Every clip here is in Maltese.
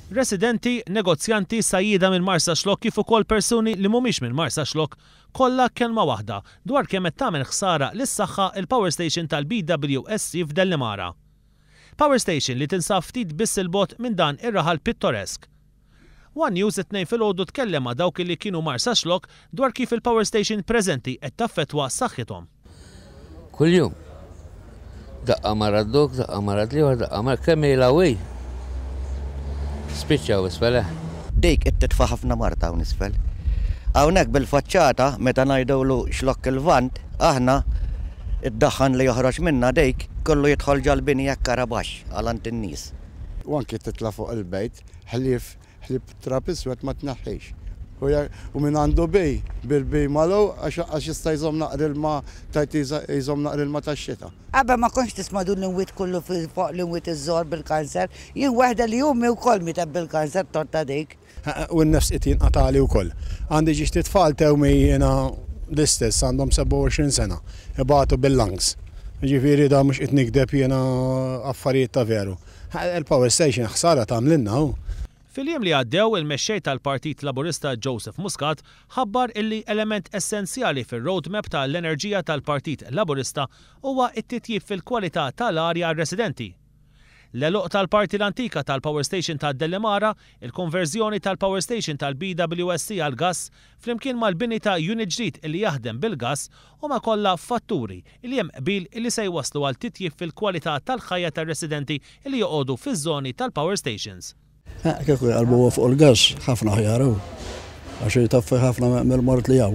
Residenti, negozjanti, sajjida minn Marsaxlokk kif ukoll persuni li mhumiex minn Marsaxlokk kollha kelma waħda dwar kemm qed tagħmel ħsara lis-saħħa il-power station tal-BWSC f'Dellimara. Power station li tinsab ftit biss il-bogħod minn dan ir-raħal pittoresk. One News it-tnejn filgħodu tkellem ma' dawk li kienu Marsaxlokk dwar kif il-power station preżenti qed taffettwa saħħithom. Kuljum. Daqqa mara d-dok, daqqa mara d-liħor, daqqa mara kemm ilawej. Spiċċaw isfel. Dik qed titfa' ħafna marta hawn isfel. Hawnhekk bil-faċċata meta ngħidulu xlokk il-vant, aħna id-daħħan li joħroġ minna dik kollu jidħol ġal-bini jekk karabax għalant in-nies. U anke titla' fuq il-bejt, ħlief trap iswed ma tneħħix. U minn għandu bej, bil-bej malaw għax jista' jżomm naqr ilma tajt jżomm naqr ilma tax-xita. Qabel ma konx tisma' dun l-inwiet kollu fuq l-inwiet iż-żgħar bil-kanser, jien waħda li jummi wkoll miteb bil-kanser torta dik. U n-nefs qed jinqatali wkoll. Għandi ġiex titfal tewmi jiena l-istess għandhom 27 sena, ibatu bil-lungs. Ġifieri da mhux qed nikdeb jiena affarijiet ta' veru. Il-power station ħsara tagħmlilna hu. Fil-jiem li għaddew il-mexxej tal-Partit Laburista Joseph Muscat ħabbar illi element essenzjali fir-roadmap tal-enerġija tal-Partit Laburista huwa t-titjib fil-kwalità tal-arja għar-residenti. L-eluq tal-parti l-antika tal-Power Station tad-Dellimara, il-konverżjoni tal-Power Station tal-BWSC għal-gass, flimkien mal-bini ta' unit ġdid illi jaħdem bil-gass huma kollha fatturi li hemm qbil illi se jwasslu għal titjib fil-kwalità tal-ħajja tar-residenti illi joqogħdu fiż-żoni tal-Power Stations. Kieku jqalbu fuq il-gas, ħafna ħjaru, għax jitaffi ħafna mill-mort li jaw.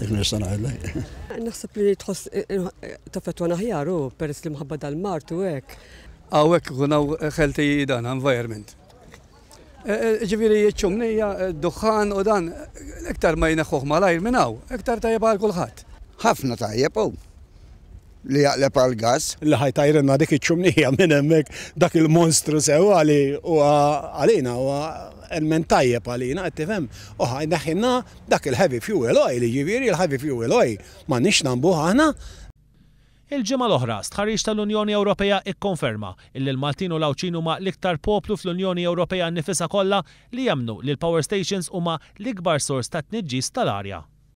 Dik nista' ngħidlek. Naħseb li tħoss taffettwana ħjaru peress li mħabba dal-mart u hekk. Hawnhekk ikun hawn ħelti dan environment. Ġifieri ċ-ċumnija, d-duħħan u dan iktar ma jneħħuh malajr minn hawn, iktar tajjeb għal kulħadd. Ħafna tajjeb hu. Li jaqleb għal-gas. Li ħajtajrenna dik iċ-ċumnija minn hemmhekk dak il-monstru sew għalina u element tajjeb għalina qed tifhem. Neħħinna dak il-heavy fuel oil, jiġifieri il-heavy fuel oil m'għandniex nagħmluh aħna. Il-ġimgħa l-oħra stħarriġ tal-Unjoni Ewropea ikkonferma illi l-Maltin u l-Awċin huma l-iktar poplu fl-Unjoni Ewropea nnifisha kollha li jemmnu li l-power stations huma l-ikbar sors ta' tniġġis tal-arja.